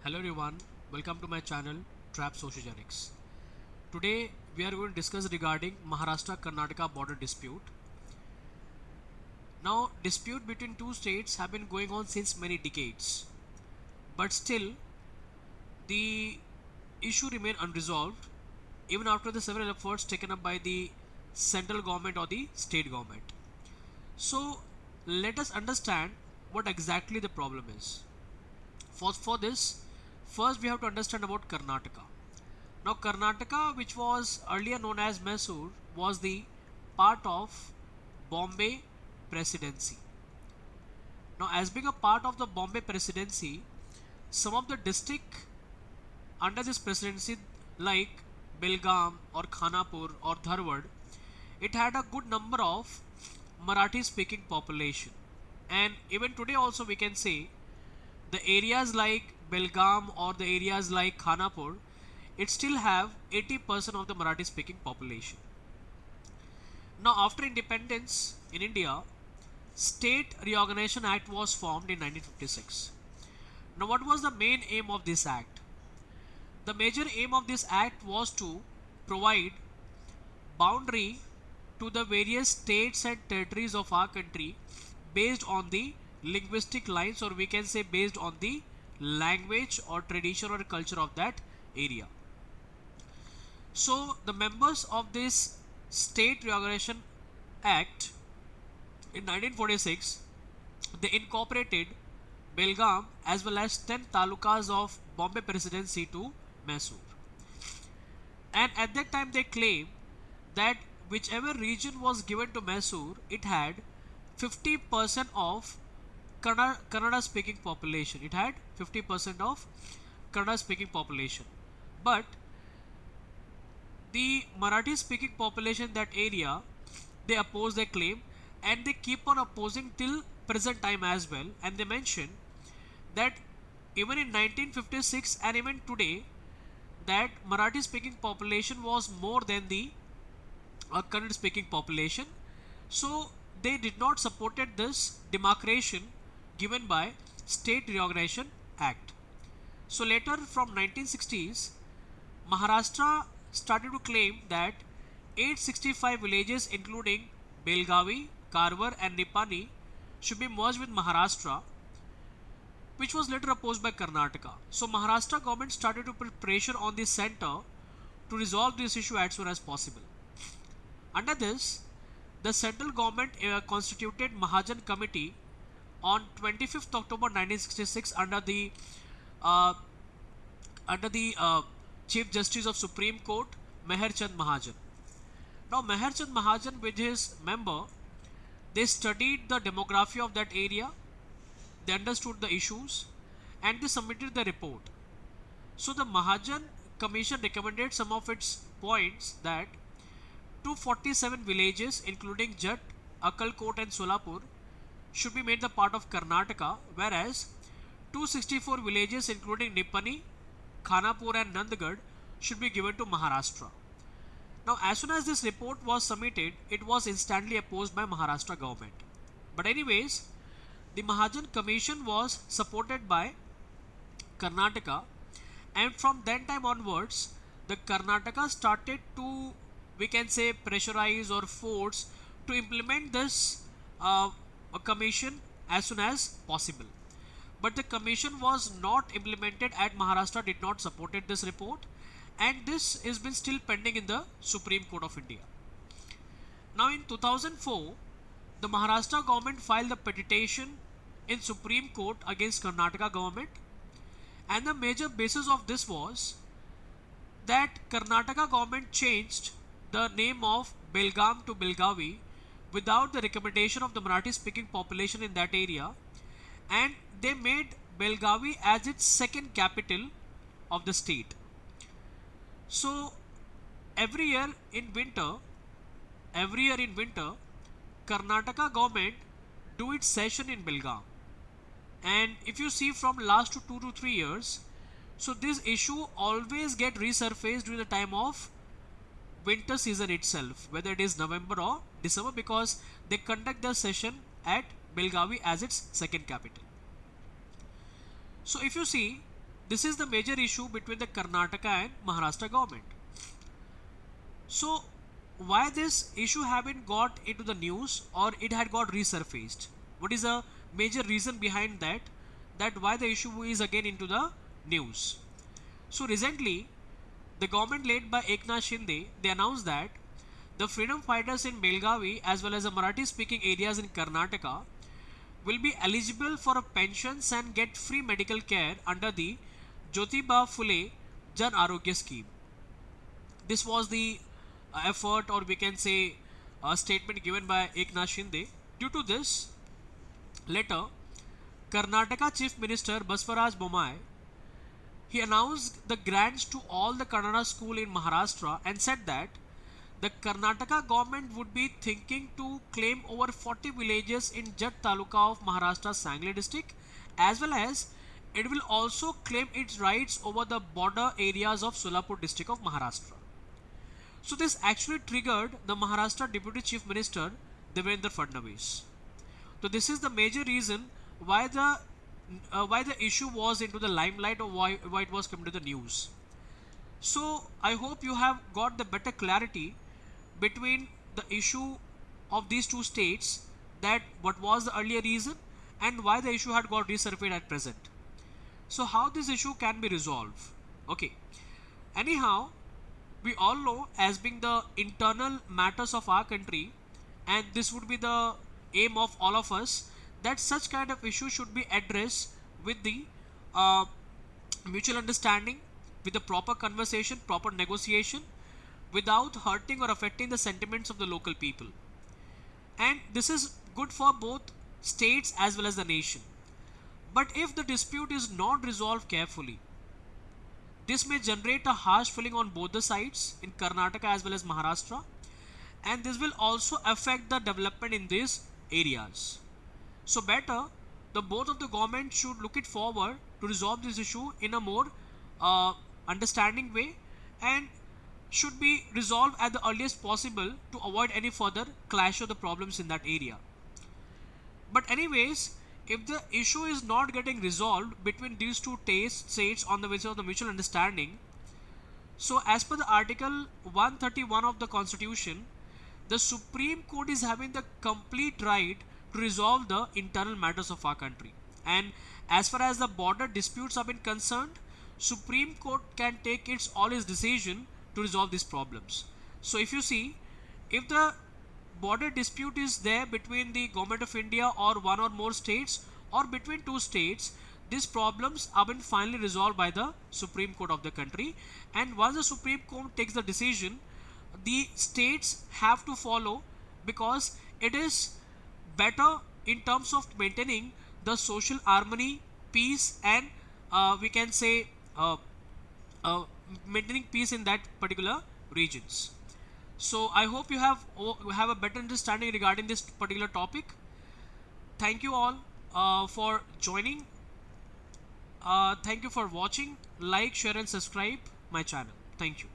Hello everyone, welcome to my channel TrapSociogenix. Today we are going to discuss regarding Maharashtra-Karnataka border dispute. Now dispute between two states have been going on since many decades, but still the issue remain unresolved even after the several efforts taken up by the central government or the state government. So let us understand what exactly the problem is. For this, first we have to understand about Karnataka. Now Karnataka, which was earlier known as Mysore, was the part of Bombay Presidency. Now as being a part of the Bombay Presidency, some of the district under this presidency like Belgaum or Khanapur or Dharwad, it had a good number of Marathi speaking population. And even today also we can say the areas like Belgaum or the areas like Khanapur, it still have 80% of the Marathi speaking population. Now after independence in India, State Reorganization Act was formed in 1956. Now what was the main aim of this act? The major aim of this act was to provide boundary to the various states and territories of our country based on the linguistic lines, or we can say based on the language or tradition or culture of that area. So the members of this State Reorganization Act in 1946, they incorporated Belgaum as well as 10 talukas of Bombay Presidency to Mysore. And at that time they claimed that whichever region was given to Mysore, it had 50% of Kannada speaking population. It had 50% of Kannada speaking population. But the Marathi speaking population in that area, they oppose their claim, and they keep on opposing till present time as well. And they mention that even in 1956 and even today, that Marathi speaking population was more than the Kannada speaking population. So they did not supported this demarcation given by State Reorganization Act. So later from 1960s, Maharashtra started to claim that 865 villages including Belgavi, Karwar and Nipani should be merged with Maharashtra, which was later opposed by Karnataka. So Maharashtra government started to put pressure on the center to resolve this issue as soon as possible. Under this, the central government constituted Mahajan Committee on 25th October 1966 uh, under the Chief Justice of Supreme Court Meher Chand Mahajan. Now Meher Chand Mahajan with his member, they studied the demography of that area, they understood the issues, and they submitted the report. So the Mahajan Commission recommended some of its points that 247 villages including Jat, Akalkot and Solapur should be made the part of Karnataka, whereas 264 villages including Nipani, Khanapur and Nandgad should be given to Maharashtra. Now as soon as this report was submitted, it was instantly opposed by Maharashtra government. But anyways, the Mahajan Commission was supported by Karnataka, and from that time onwards, the Karnataka started to, we can say, pressurize or force to implement this commission as soon as possible. But the commission was not implemented, and Maharashtra did not supported this report, and this has been still pending in the Supreme Court of India. Now in 2004, the Maharashtra government filed a petition in Supreme Court against Karnataka government, and the major basis of this was that Karnataka government changed the name of Belgaum to Belgavi without the recommendation of the Marathi speaking population in that area, and they made Belgavi as its second capital of the state. So every year in winter, Karnataka government do its session in Belgaum. And if you see from last 2 to 3 years, so this issue always get resurfaced during the time of winter season itself, whether it is November or December, because they conduct their session at Belgavi as its second capital. So if you see, this is the major issue between the Karnataka and Maharashtra government. So why this issue haven't got into the news, or it had got resurfaced? What is the major reason behind that? That why the issue is again into the news? So recently, the government led by Eknath Shinde, they announced that the freedom fighters in Belgavi as well as the Marathi speaking areas in Karnataka will be eligible for pensions and get free medical care under the Jyotiba Phule Jan Arogya scheme. This was the effort, or we can say a statement given by Eknath Shinde. Due to this, later Karnataka Chief Minister Baswaraj Bommai, he announced the grants to all the Kannada school in Maharashtra and said that the Karnataka government would be thinking to claim over 40 villages in Jat Taluka of Maharashtra's Sangli district, as well as it will also claim its rights over the border areas of Solapur district of Maharashtra. So this actually triggered the Maharashtra Deputy Chief Minister Devendra Fadnavis. So this is the major reason why the issue was into the limelight, or why it was coming to the news. So I hope you have got the better clarity between the issue of these two states, that what was the earlier reason and why the issue had got resurfaced at present. So how this issue can be resolved? Okay. Anyhow, we all know as being the internal matters of our country, and this would be the aim of all of us, that such kind of issue should be addressed with the mutual understanding, with the proper conversation, proper negotiation, without hurting or affecting the sentiments of the local people. And this is good for both states as well as the nation. But if the dispute is not resolved carefully, this may generate a harsh feeling on both the sides in Karnataka as well as Maharashtra, and this will also affect the development in these areas. So better, the both of the government should look it forward to resolve this issue in a more understanding way, and should be resolved at the earliest possible to avoid any further clash of the problems in that area. But anyways, if the issue is not getting resolved between these two states on the basis of the mutual understanding, so as per the article 131 of the constitution, the Supreme Court is having the complete right to resolve the internal matters of our country. And as far as the border disputes have been concerned, Supreme Court can take all its decision to resolve these problems. So if you see, if the border dispute is there between the government of India or one or more states, or between two states, these problems have been finally resolved by the Supreme Court of the country. And once the Supreme Court takes the decision, the states have to follow, because it is better in terms of maintaining the social harmony, peace, and we can say maintaining peace in that particular regions. So I hope you have a better understanding regarding this particular topic. Thank you all for joining. Thank you for watching. Like, share and subscribe my channel. Thank you.